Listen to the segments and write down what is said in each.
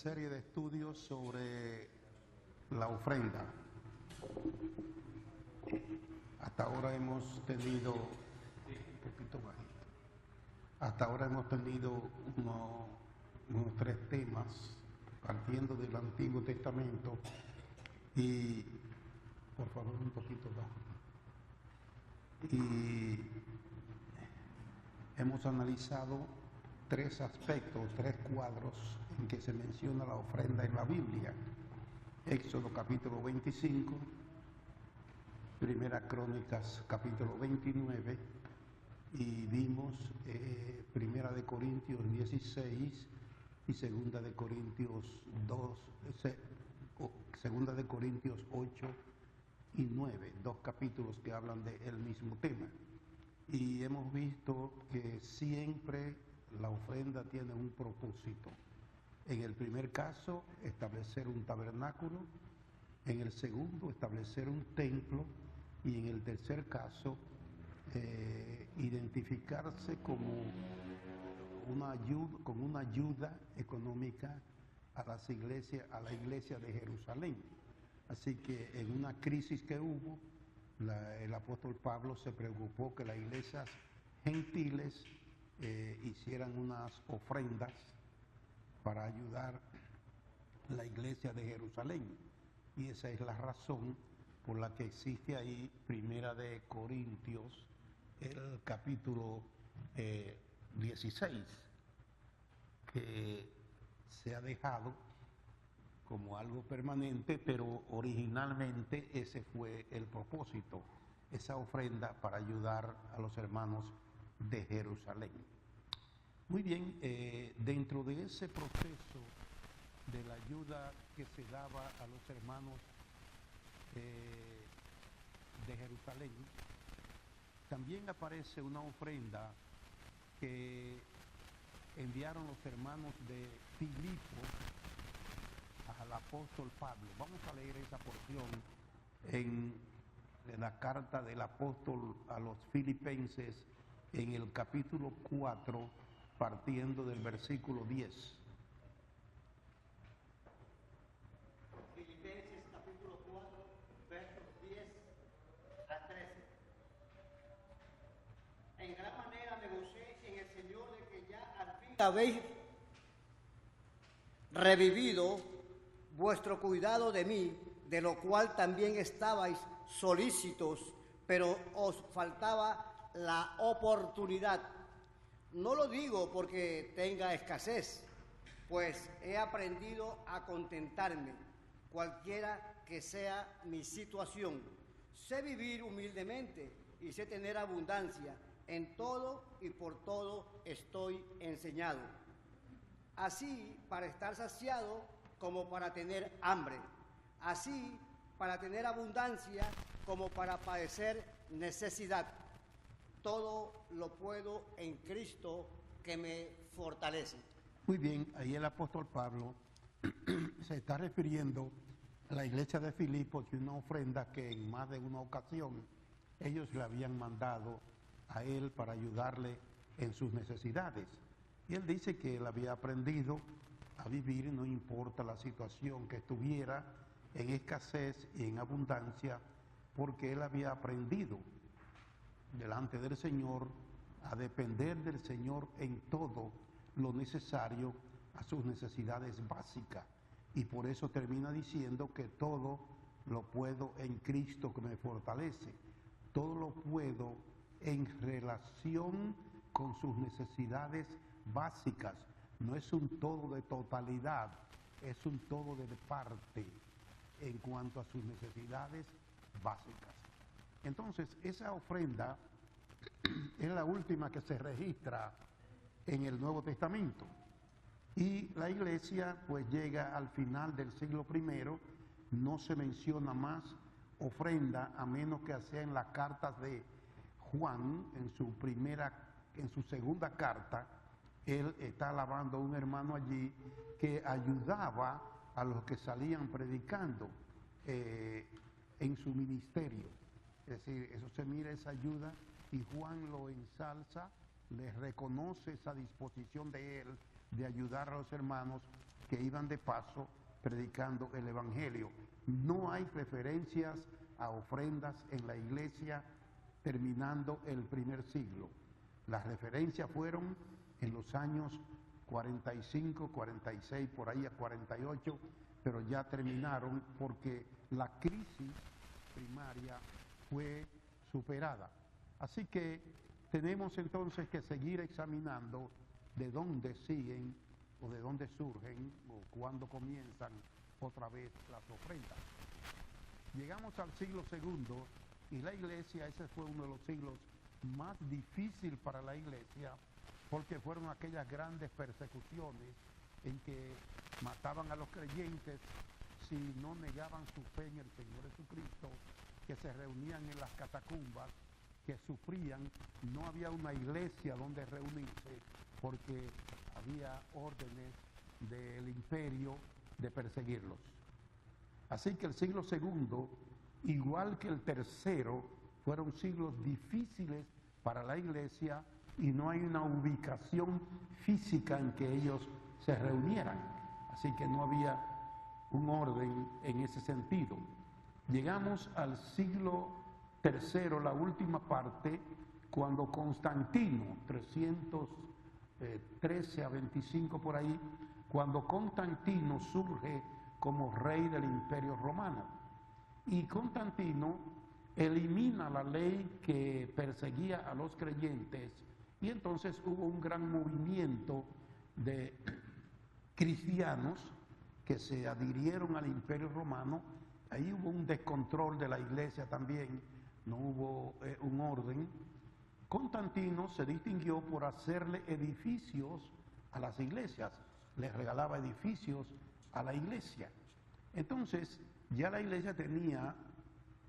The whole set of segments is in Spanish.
serie de estudios sobre la ofrenda. Hasta ahora hemos tenido, unos 3 temas partiendo del Antiguo Testamento y, por favor, un poquito bajo. Y hemos analizado 3 aspectos, 3 cuadros en que se menciona la ofrenda en la Biblia. Éxodo capítulo 25, Primera Crónicas capítulo 29 y vimos Primera de Corintios 16 y Segunda de Corintios 8 y 9, 2 capítulos que hablan del mismo tema. Y hemos visto que siempre la ofrenda tiene un propósito. En el primer caso, establecer un tabernáculo; en el segundo, establecer un templo; y en el tercer caso, identificarse como una ayuda económica a la iglesia de Jerusalén. Así que en una crisis que hubo, el apóstol Pablo se preocupó que las iglesias gentiles hicieran unas ofrendas para ayudar a la iglesia de Jerusalén. Y esa es la razón por la que existe ahí Primera de Corintios, el capítulo 16, que se ha dejado como algo permanente, pero originalmente ese fue el propósito, esa ofrenda para ayudar a los hermanos de Jerusalén. Muy bien, dentro de ese proceso de la ayuda que se daba a los hermanos de Jerusalén, también aparece una ofrenda que enviaron los hermanos de Filipo al apóstol Pablo. Vamos a leer esa porción en la carta del apóstol a los Filipenses, en el capítulo 4, partiendo del versículo 10. Filipenses capítulo 4, versos 10 a 13. En gran manera me gocé en el Señor de que ya al fin habéis revivido vuestro cuidado de mí, de lo cual también estabais solícitos, pero os faltaba la oportunidad. No lo digo porque tenga escasez, pues he aprendido a contentarme, cualquiera que sea mi situación. Sé vivir humildemente y sé tener abundancia. En todo y por todo estoy enseñado, así para estar saciado como para tener hambre, así para tener abundancia como para padecer necesidad. Todo lo puedo en Cristo que me fortalece. Muy bien, ahí el apóstol Pablo se está refiriendo a la iglesia de Filipos y una ofrenda que en más de una ocasión ellos le habían mandado a él para ayudarle en sus necesidades. Y él dice que él había aprendido a vivir, no importa la situación que estuviera, en escasez y en abundancia, porque él había aprendido delante del Señor a depender del Señor en todo lo necesario a sus necesidades básicas. Y por eso termina diciendo que todo lo puedo en Cristo que me fortalece. Todo lo puedo en relación con sus necesidades básicas. No es un todo de totalidad, es un todo de parte en cuanto a sus necesidades básicas. Entonces, esa ofrenda es la última que se registra en el Nuevo Testamento. Y la iglesia pues llega al final del siglo I, no se menciona más ofrenda a menos que sea en las cartas de Juan, en su segunda carta. Él está alabando a un hermano allí que ayudaba a los que salían predicando en su ministerio. Es decir, eso se mira esa ayuda y Juan lo ensalza le reconoce esa disposición de él de ayudar a los hermanos que iban de paso predicando el Evangelio. No hay preferencias a ofrendas en la iglesia terminando el primer siglo. Las referencias fueron en los años 45, 46, por ahí a 48, pero ya terminaron porque la crisis primaria fue superada. Así que tenemos entonces que seguir examinando de dónde siguen o de dónde surgen o cuándo comienzan otra vez las ofrendas. Llegamos al siglo segundo y la iglesia, ese fue uno de los siglos más difíciles para la iglesia, porque fueron aquellas grandes persecuciones en que mataban a los creyentes si no negaban su fe en el Señor Jesucristo, que se reunían en las catacumbas, que sufrían, no había una iglesia donde reunirse porque había órdenes del imperio de perseguirlos. Así que el siglo segundo, igual que el tercero, fueron siglos difíciles para la iglesia y no hay una ubicación física en que ellos se reunieran. Así que no había un orden en ese sentido. Llegamos al siglo tercero, la última parte, cuando Constantino, 313 a 25 por ahí, cuando Constantino surge como rey del Imperio Romano. Y Constantino elimina la ley que perseguía a los creyentes y entonces hubo un gran movimiento de cristianos que se adhirieron al Imperio Romano. Ahí hubo un descontrol de la iglesia también, no hubo un orden. Constantino se distinguió por hacerle edificios a las iglesias, les regalaba edificios a la iglesia. Entonces, ya la iglesia tenía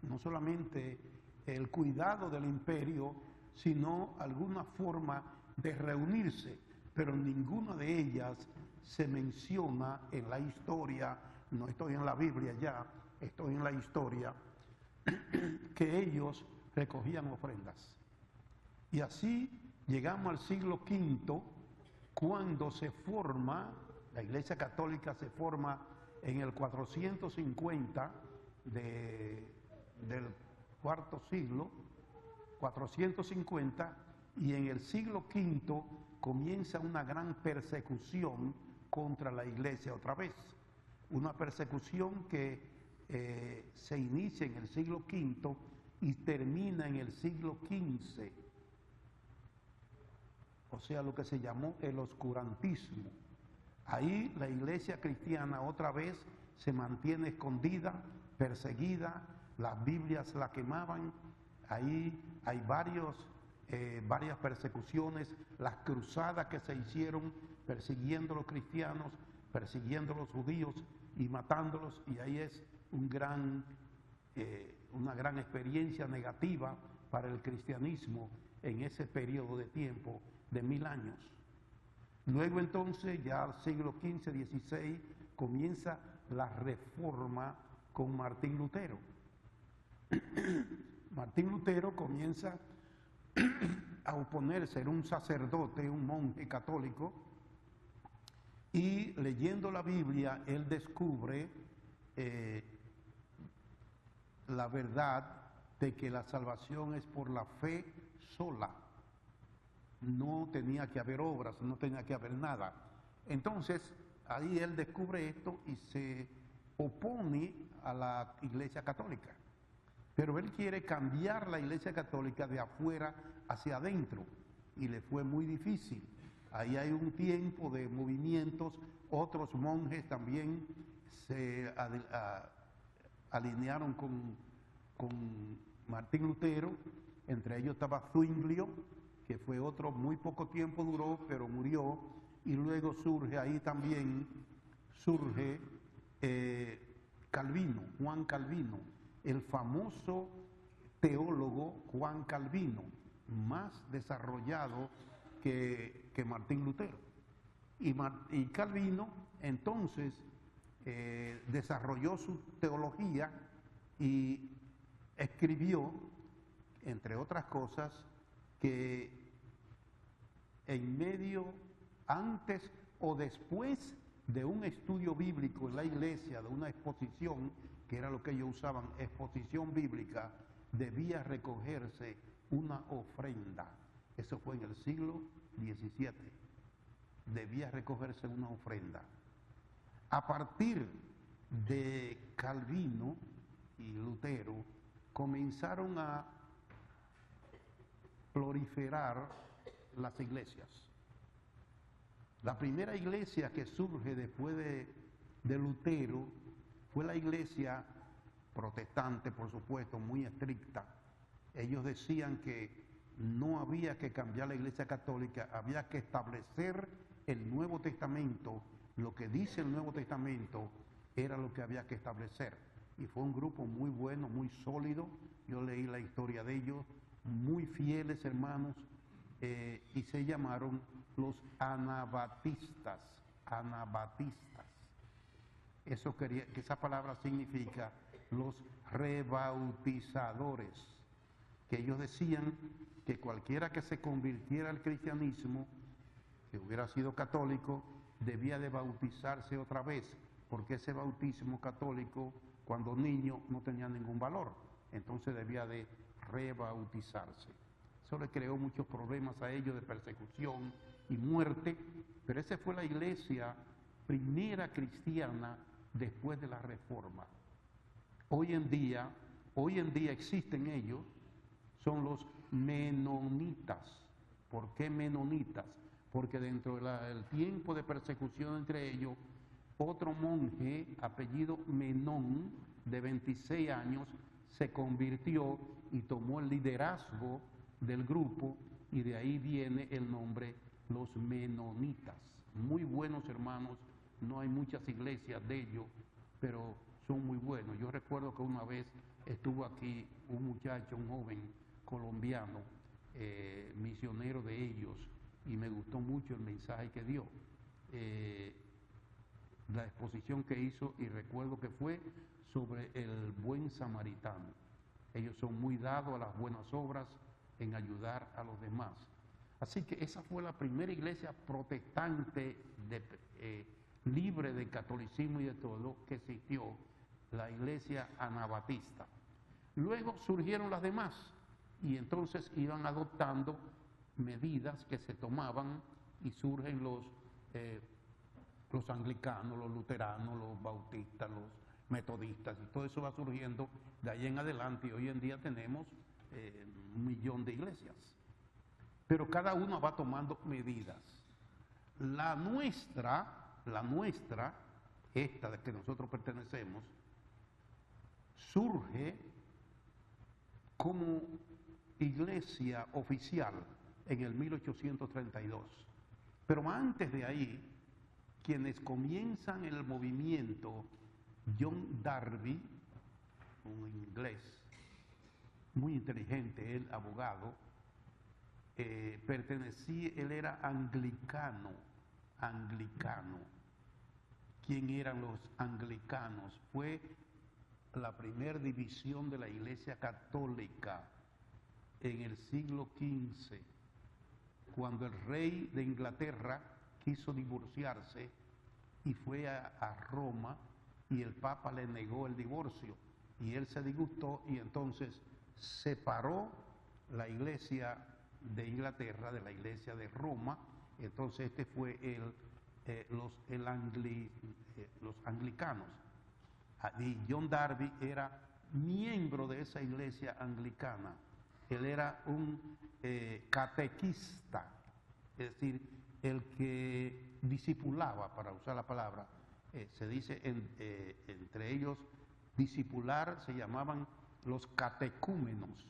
no solamente el cuidado del imperio, sino alguna forma de reunirse, pero ninguna de ellas se menciona en la historia, no estoy en la Biblia ya, estoy en la historia, que ellos recogían ofrendas. Y así llegamos al siglo V, cuando se forma, la Iglesia Católica se forma en el 450 del cuarto siglo, 450, y en el siglo V comienza una gran persecución contra la Iglesia otra vez. Una persecución que se inicia en el siglo V y termina en el siglo XV. O sea, lo que se llamó el oscurantismo. Ahí la iglesia cristiana otra vez se mantiene escondida, perseguida, las Biblias la quemaban. Ahí hay varias persecuciones, las cruzadas que se hicieron persiguiendo a los cristianos, persiguiendo a los judíos y matándolos, y ahí es una gran experiencia negativa para el cristianismo en ese periodo de tiempo de 1000 años. Luego entonces, ya al siglo XV, XVI, comienza la reforma con Martín Lutero. Martín Lutero comienza a oponerse, era un sacerdote, un monje católico, y leyendo la Biblia, él descubre la verdad de que la salvación es por la fe sola. No tenía que haber obras, no tenía que haber nada. Entonces, ahí él descubre esto y se opone a la Iglesia Católica. Pero él quiere cambiar la Iglesia Católica de afuera hacia adentro y le fue muy difícil. Ahí hay un tiempo de movimientos, otros monjes también se alinearon con Martín Lutero, entre ellos estaba Zwinglio, que fue otro, muy poco tiempo duró, pero murió, y luego surge ahí también, Calvino, Juan Calvino, el famoso teólogo Juan Calvino, más desarrollado que Martín Lutero. Y Calvino entonces desarrolló su teología y escribió, entre otras cosas, que en medio, antes o después de un estudio bíblico en la iglesia, de una exposición, que era lo que ellos usaban, exposición bíblica, debía recogerse una ofrenda. Eso fue en el siglo XVII. Debía recogerse una ofrenda. A partir de Calvino y Lutero, comenzaron a proliferar las iglesias. La primera iglesia que surge después de Lutero fue la iglesia protestante, por supuesto, muy estricta. Ellos decían que no había que cambiar la iglesia católica, había que establecer el Nuevo Testamento. Lo que dice el Nuevo Testamento era lo que había que establecer. Y fue un grupo muy bueno, muy sólido. Yo leí la historia de ellos, muy fieles hermanos, y se llamaron los anabatistas. Anabatistas. Eso quería, que esa palabra significa los rebautizadores, que ellos decían que cualquiera que se convirtiera al cristianismo, que hubiera sido católico, debía de bautizarse otra vez, porque ese bautismo católico, cuando niño, no tenía ningún valor, entonces debía de rebautizarse. Eso le creó muchos problemas a ellos de persecución y muerte, pero esa fue la iglesia primera cristiana después de la Reforma. Hoy en día existen ellos, son los menonitas. ¿Por qué menonitas? Porque dentro del tiempo de persecución entre ellos, otro monje, apellido Menón, de 26 años, se convirtió y tomó el liderazgo del grupo, y de ahí viene el nombre los menonitas. Muy buenos hermanos, no hay muchas iglesias de ellos, pero son muy buenos. Yo recuerdo que una vez estuvo aquí un muchacho, un joven colombiano, misionero de ellos, y me gustó mucho el mensaje que dio, la exposición que hizo, y recuerdo que fue sobre el buen samaritano. Ellos son muy dados a las buenas obras, en ayudar a los demás. Así que esa fue la primera iglesia protestante libre de catolicismo y de todo que existió, la iglesia anabatista. Luego surgieron las demás, y entonces iban adoptando medidas que se tomaban, y surgen los anglicanos, los luteranos, los bautistas, los metodistas, y todo eso va surgiendo de ahí en adelante, y hoy en día tenemos 1 millón de iglesias. Pero cada uno va tomando medidas. La nuestra, esta de que nosotros pertenecemos, surge como iglesia oficial en el 1832. Pero antes de ahí, quienes comienzan el movimiento, John Darby, un inglés muy inteligente, él abogado, él era anglicano. ¿Quién eran los anglicanos? Fue la primera división de la Iglesia Católica en el siglo XV, cuando el rey de Inglaterra quiso divorciarse y fue a Roma, y el Papa le negó el divorcio, y él se disgustó, y entonces separó la Iglesia de Inglaterra de la Iglesia de Roma. Entonces este fue los anglicanos. Y John Darby era miembro de esa iglesia anglicana. Él era un catequista, es decir, el que discipulaba, para usar la palabra, se dice entre ellos discipular, se llamaban los catecúmenos,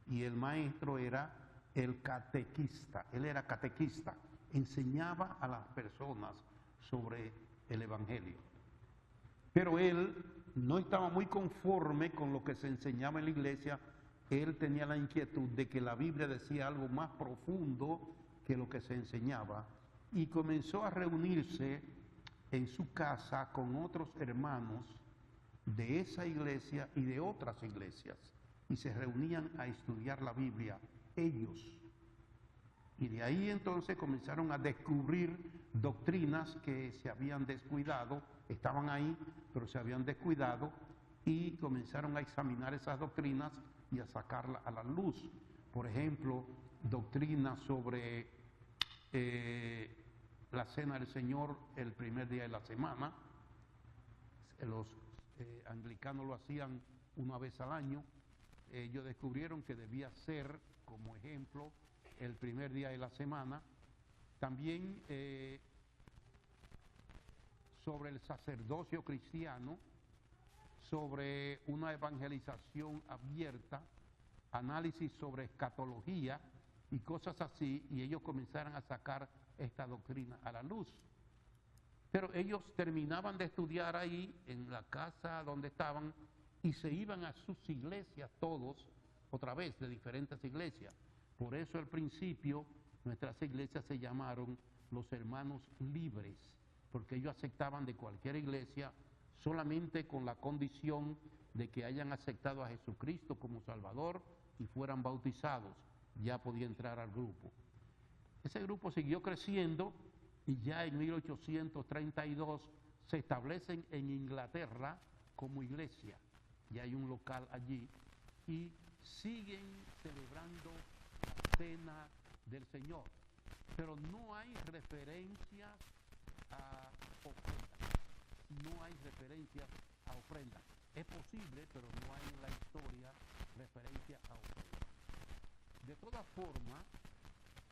y el maestro era el catequista. Él era catequista, enseñaba a las personas sobre el Evangelio. Pero él no estaba muy conforme con lo que se enseñaba en la iglesia. Él tenía la inquietud de que la Biblia decía algo más profundo que lo que se enseñaba, y comenzó a reunirse en su casa con otros hermanos de esa iglesia y de otras iglesias, y se reunían a estudiar la Biblia ellos. Y de ahí entonces comenzaron a descubrir doctrinas que se habían descuidado, estaban ahí, pero se habían descuidado, y comenzaron a examinar esas doctrinas y a sacarlas a la luz. Por ejemplo, doctrinas sobre la cena del Señor el primer día de la semana. Los anglicanos lo hacían una vez al año. Ellos descubrieron que debía ser, como ejemplo, el primer día de la semana. También sobre el sacerdocio cristiano, sobre una evangelización abierta, análisis sobre escatología y cosas así, y ellos comenzaron a sacar esta doctrina a la luz. Pero ellos terminaban de estudiar ahí, en la casa donde estaban, y se iban a sus iglesias todos, otra vez, de diferentes iglesias. Por eso al principio nuestras iglesias se llamaron los hermanos libres, porque ellos aceptaban de cualquier iglesia solamente con la condición de que hayan aceptado a Jesucristo como Salvador y fueran bautizados, ya podía entrar al grupo. Ese grupo siguió creciendo y ya en 1832 se establecen en Inglaterra como iglesia. Ya hay un local allí y siguen celebrando la cena del Señor, pero no hay referencias a ofrendas. No hay referencias a ofrendas. Es posible, pero no hay en la historia referencia a ofrendas. De todas formas,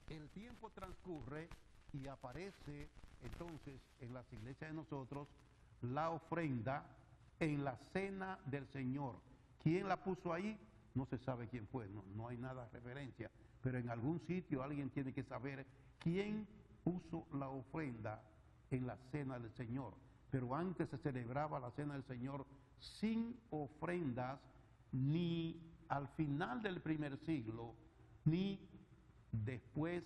el tiempo transcurre y aparece entonces en las iglesias de nosotros la ofrenda en la cena del Señor. ¿Quién la puso ahí? No se sabe quién fue, no hay nada de referencia, pero en algún sitio alguien tiene que saber quién puso la ofrenda en la cena del Señor. Pero antes se celebraba la cena del Señor sin ofrendas, ni al final del primer siglo, ni después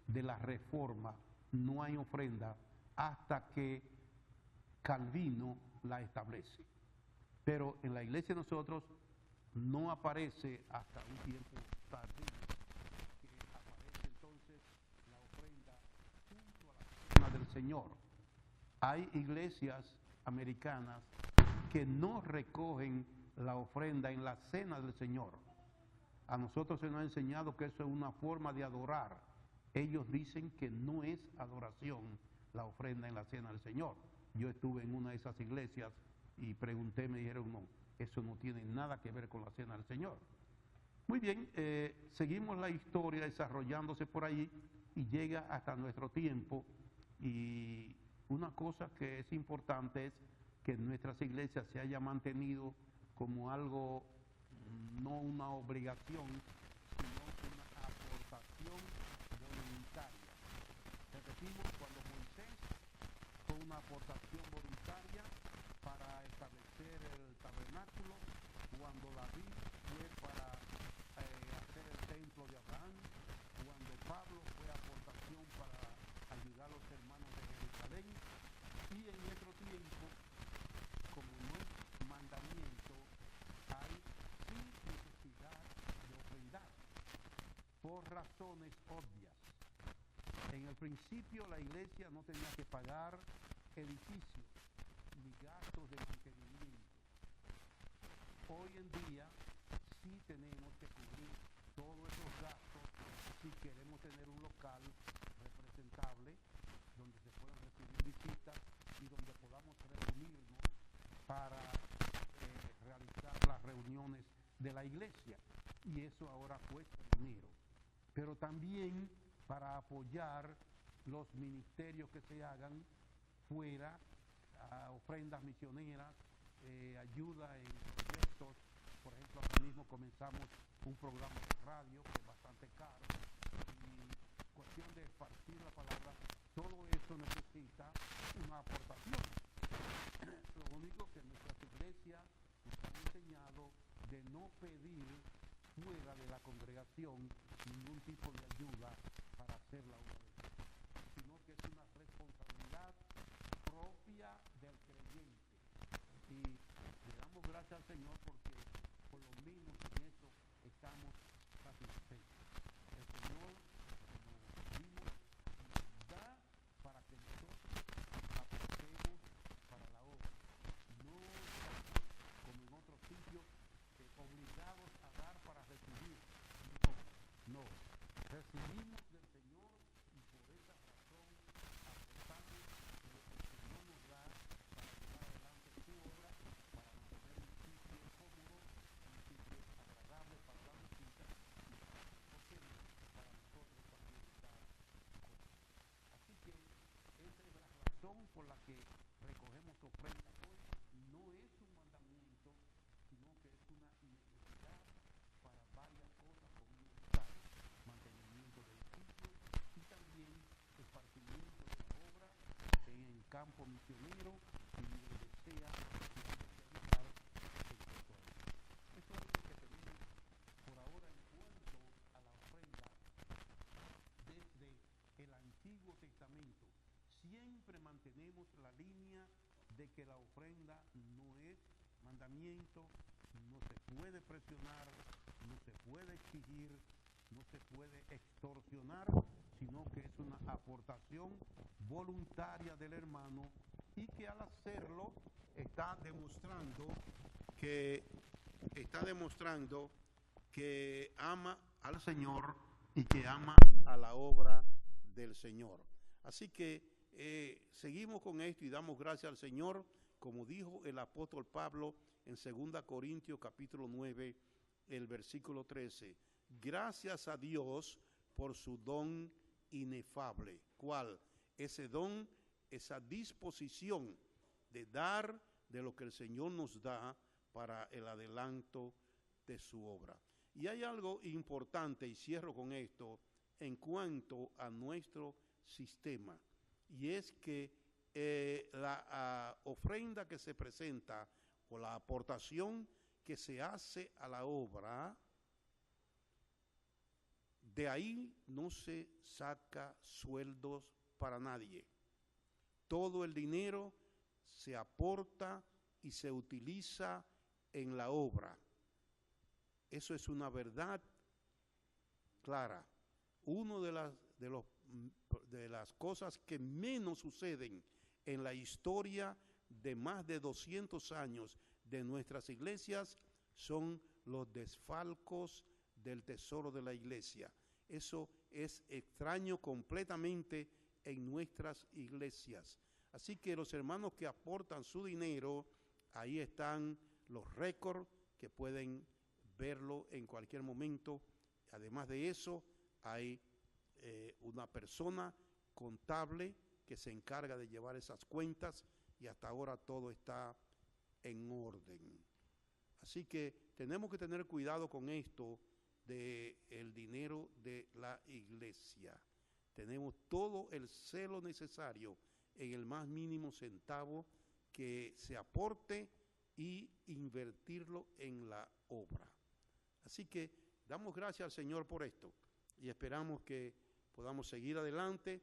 de la Reforma. No hay ofrenda hasta que Calvino la establece. Pero en la iglesia de nosotros no aparece hasta un tiempo tardío, que aparece entonces la ofrenda junto a la cena del Señor. Hay iglesias americanas que no recogen la ofrenda en la cena del Señor. A nosotros se nos ha enseñado que eso es una forma de adorar. Ellos dicen que no es adoración la ofrenda en la cena del Señor. Yo estuve en una de esas iglesias y pregunté, me dijeron, no, eso no tiene nada que ver con la cena del Señor. Muy bien, seguimos la historia desarrollándose por ahí y llega hasta nuestro tiempo. Y una cosa que es importante es que en nuestras iglesias se haya mantenido como algo, no una obligación, sino una aportación voluntaria. Repetimos, cuando Moisés fue una aportación voluntaria para establecer el tabernáculo, cuando David fue para hacer el templo de Abraham, cuando Pablo fue aportación para ayudar a los hermanos de Jerusalén, y en nuestro tiempo, como no es mandamiento, hay sin necesidad de ofrendar, por razones obvias. En el principio la iglesia no tenía que pagar edificios ni gastos de mantenimiento. Hoy en día sí tenemos que cubrir todos esos gastos si queremos tener un local representable donde se puedan recibir visitas y donde podamos reunirnos para realizar las reuniones de la iglesia. Y eso ahora cuesta dinero. Pero también para apoyar los ministerios que se hagan fuera, ofrendas misioneras, ayuda en proyectos. Por ejemplo, ahora mismo comenzamos un programa de radio que es bastante caro, y cuestión de esparcir la palabra, todo eso necesita una aportación. Lo único que nuestras iglesias nos han enseñado de no pedir fuera de la congregación ningún tipo de ayuda para hacer la obra de Dios, sino que es una responsabilidad propia del creyente. Y le damos gracias al Señor porque por lo menos en eso estamos satisfechos. El Señor, como razón por la que recogemos ofrendas hoy no es un mandamiento, sino que es una necesidad para varias cosas comunitarias, mantenimiento del sitio y también esparcimiento de la obra en el campo misionero y donde sea que haya que ayudar el sector. Eso es lo que tenemos por ahora en cuanto a la ofrenda desde el Antiguo Testamento. Siempre mantenemos la línea de que la ofrenda no es mandamiento, no se puede presionar, no se puede exigir, no se puede extorsionar, sino que es una aportación voluntaria del hermano y que al hacerlo está demostrando que ama al Señor y que ama a la obra del Señor. Así que seguimos con esto y damos gracias al Señor, como dijo el apóstol Pablo en 2 Corintios capítulo 9, el versículo 13. Gracias a Dios por su don inefable. ¿Cuál? Ese don, esa disposición de dar de lo que el Señor nos da para el adelanto de su obra. Y hay algo importante, y cierro con esto, en cuanto a nuestro sistema, y es que la ofrenda que se presenta o la aportación que se hace a la obra, de ahí no se saca sueldos para nadie. Todo el dinero se aporta y se utiliza en la obra. Eso es una verdad clara. Una de las cosas que menos suceden en la historia de más de 200 años de nuestras iglesias son los desfalcos del tesoro de la iglesia. Eso es extraño completamente en nuestras iglesias. Así que los hermanos que aportan su dinero, ahí están los récords que pueden verlo en cualquier momento. Además de eso, hay una persona contable que se encarga de llevar esas cuentas y hasta ahora todo está en orden. Así que tenemos que tener cuidado con esto del dinero de la iglesia. Tenemos todo el celo necesario en el más mínimo centavo que se aporte y invertirlo en la obra. Así que damos gracias al Señor por esto y esperamos que podamos seguir adelante,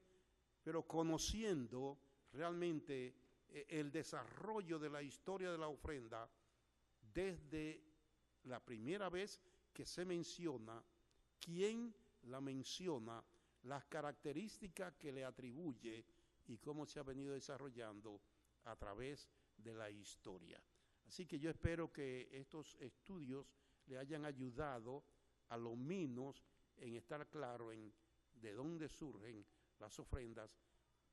pero conociendo realmente el desarrollo de la historia de la ofrenda desde la primera vez que se menciona, quién la menciona, las características que le atribuye y cómo se ha venido desarrollando a través de la historia. Así que yo espero que estos estudios le hayan ayudado a lo menos en estar claro en de dónde surgen las ofrendas,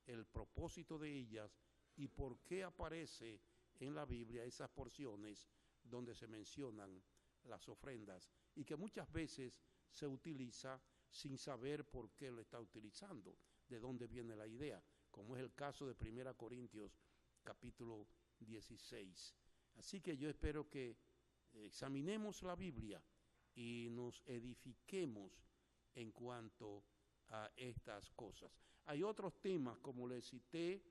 el propósito de ellas y por qué aparece en la Biblia esas porciones donde se mencionan las ofrendas y que muchas veces se utiliza sin saber por qué lo está utilizando, de dónde viene la idea, como es el caso de 1 Corintios capítulo 16. Así que yo espero que examinemos la Biblia y nos edifiquemos en cuanto a estas cosas. Hay otros temas, como les cité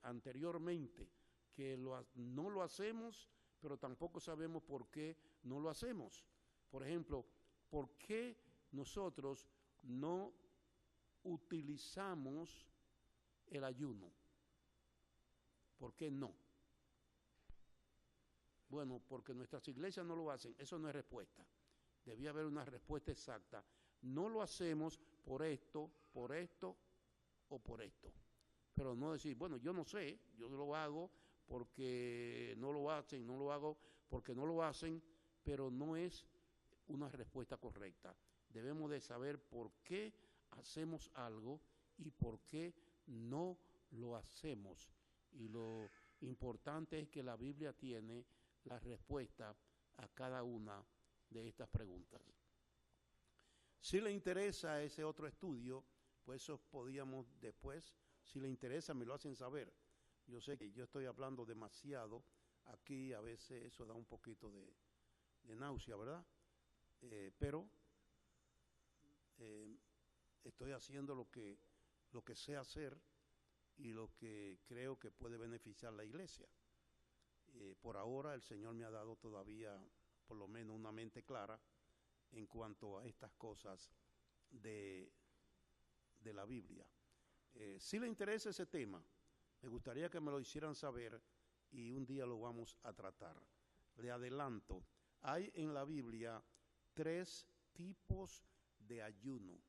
anteriormente, que no lo hacemos, pero tampoco sabemos por qué no lo hacemos. Por ejemplo, ¿por qué nosotros no utilizamos el ayuno? ¿Por qué no? Bueno, porque nuestras iglesias no lo hacen. Eso no es respuesta. Debía haber una respuesta exacta. No lo hacemos por esto o por esto. Pero no decir, bueno, yo no sé, yo lo hago porque no lo hacen, no lo hago porque no lo hacen, pero no es una respuesta correcta. Debemos de saber por qué hacemos algo y por qué no lo hacemos. Y lo importante es que la Biblia tiene la respuesta a cada una de estas preguntas. Si le interesa ese otro estudio, pues eso podíamos después Si le interesa, me lo hacen saber. Yo sé que yo estoy hablando demasiado aquí, a veces eso da un poquito de náusea, ¿verdad? Pero estoy haciendo lo que sé hacer y lo que creo que puede beneficiar a la iglesia. Por ahora el Señor me ha dado todavía por lo menos una mente clara en cuanto a estas cosas de la Biblia. Si le interesa ese tema, me gustaría que me lo hicieran saber y un día lo vamos a tratar. Le adelanto, hay en la Biblia 3 tipos de ayuno.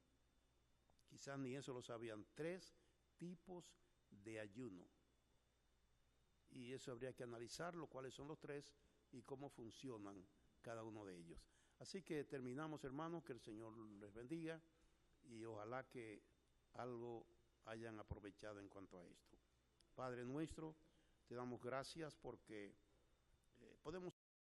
Quizás ni eso lo sabían, 3 tipos de ayuno. Y eso habría que analizarlo, cuáles son los 3 y cómo funcionan cada uno de ellos. Así que terminamos, hermanos, que el Señor les bendiga y ojalá que algo hayan aprovechado en cuanto a esto. Padre nuestro, te damos gracias porque podemos